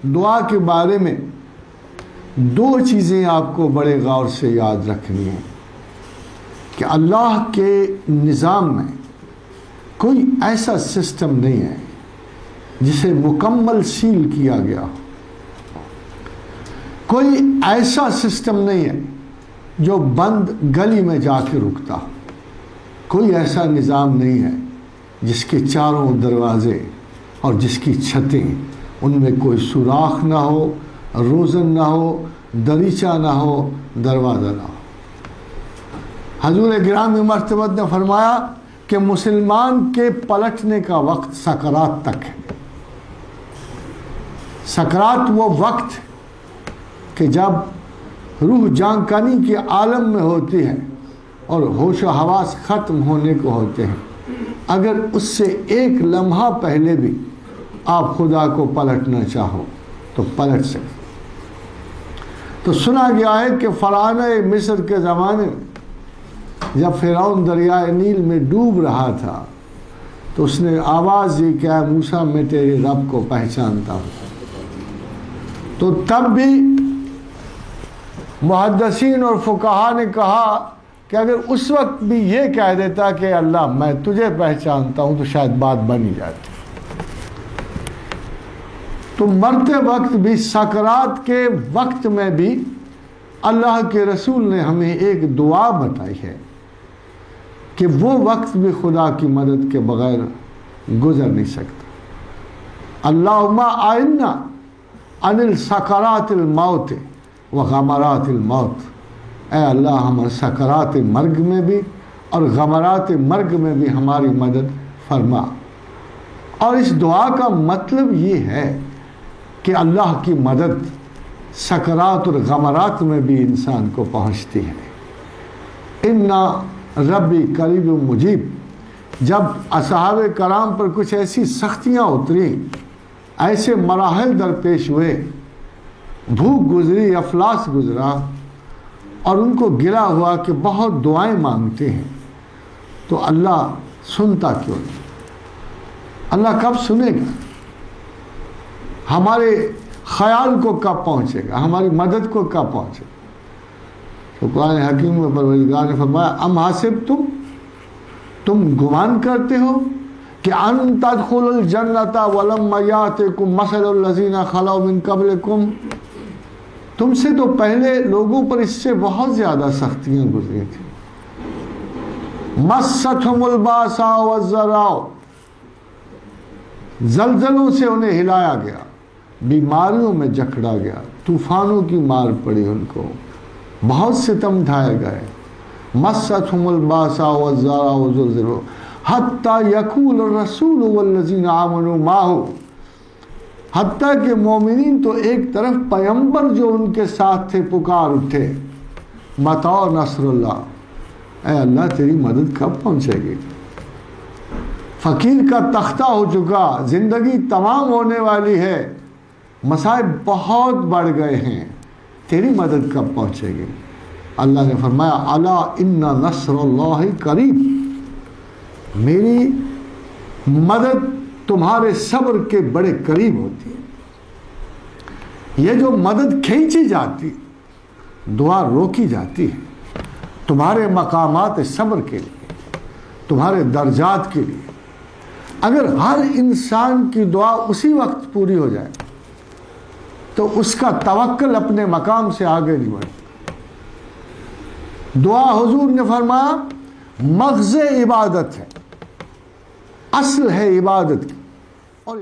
دعا کے بارے میں دو چیزیں آپ کو بڑے غور سے یاد رکھنی ہیں کہ اللہ کے نظام میں کوئی ایسا سسٹم نہیں ہے جسے مکمل سیل کیا گیا ہو. کوئی ایسا سسٹم نہیں ہے جو بند گلی میں جا کے رکتا ہو. کوئی ایسا نظام نہیں ہے جس کے چاروں دروازے اور جس کی چھتیں ان میں کوئی سوراخ نہ ہو، روزن نہ ہو، دریچہ نہ ہو، دروازہ نہ ہو. حضور گرامی مرتبت نے فرمایا کہ مسلمان کے پلٹنے کا وقت سکرات تک ہے. سکرات وہ وقت کہ جب روح جان کنی کے عالم میں ہوتی ہے اور ہوش و حواس ختم ہونے کو ہوتے ہیں. اگر اس سے ایک لمحہ پہلے بھی آپ خدا کو پلٹنا چاہو تو پلٹ سکتے. تو سنا گیا ہے کہ فرعون مصر کے زمانے میں جب فرعون دریائے نیل میں ڈوب رہا تھا تو اس نے آواز دی کہ اے موسیٰ میں تیرے رب کو پہچانتا ہوں. تو تب بھی محدثین اور فقہا نے کہا کہ اگر اس وقت بھی یہ کہہ دیتا کہ اللہ میں تجھے پہچانتا ہوں تو شاید بات بنی جاتی. تو مرتے وقت بھی، سکرات کے وقت میں بھی اللہ کے رسول نے ہمیں ایک دعا بتائی ہے کہ وہ وقت بھی خدا کی مدد کے بغیر گزر نہیں سکتا. اللہم اعنا عن السکرات الموت وغمرات الموت. اے اللہ ہم سکرات مرگ میں بھی اور غمرات مرگ میں بھی ہماری مدد فرما. اور اس دعا کا مطلب یہ ہے کہ اللہ کی مدد سکرات اور غمرات میں بھی انسان کو پہنچتی ہے. اِنَّا ربی قریب مجیب. جب اصحاب کرام پر کچھ ایسی سختیاں اتری، ایسے مراحل درپیش ہوئے، بھوک گزری، افلاس گزرا، اور ان کو گلا ہوا کہ بہت دعائیں مانگتے ہیں، تو اللہ سنتا کیوں نہیں؟ اللہ کب سنے گا؟ ہمارے خیال کو کب پہنچے گا؟ ہماری مدد کو کب پہنچے گا؟ تو قرآن حکیم میں پروردگار نے فرمایا ام حسبتم، تم گمان کرتے ہو کہ ان تدخلوا الجنۃ ولما یاتکم مثل الذین خلوا من قبلکم، تم سے تو پہلے لوگوں پر اس سے بہت زیادہ سختیاں گزری تھیں. مستہم الباساء والضراء، زلزلوں سے انہیں ہلایا گیا، بیماریوں میں جکڑا گیا، طوفانوں کی مار پڑی ان کو، بہت ستم ڈھائے گئے. مستہم الباساء والضراء وزلزلوا حتی یقول الرسول والذین آمنوا معہ، حتیٰ کہ مومنین تو ایک طرف، پیغمبر جو ان کے ساتھ تھے پکار اٹھے متی نصر اللہ، اے اللہ تیری مدد کب پہنچے گی؟ فقیر کا تختہ ہو چکا، زندگی تمام ہونے والی ہے، مصائب بہت بڑھ گئے ہیں، تیری مدد کب پہنچے گی؟ اللہ نے فرمایا الا ان نصر اللہ قریب، میری مدد تمہارے صبر کے بڑے قریب ہوتی ہے. یہ جو مدد کھینچی جاتی، دعا روکی جاتی ہے تمہارے مقامات صبر کے لیے، تمہارے درجات کے لیے. اگر ہر انسان کی دعا اسی وقت پوری ہو جائے تو اس کا توکل اپنے مقام سے آگے نہیں بڑھتا. دعا حضور نے فرمایا مغز عبادت ہے، اصل ہے عبادت کی. اور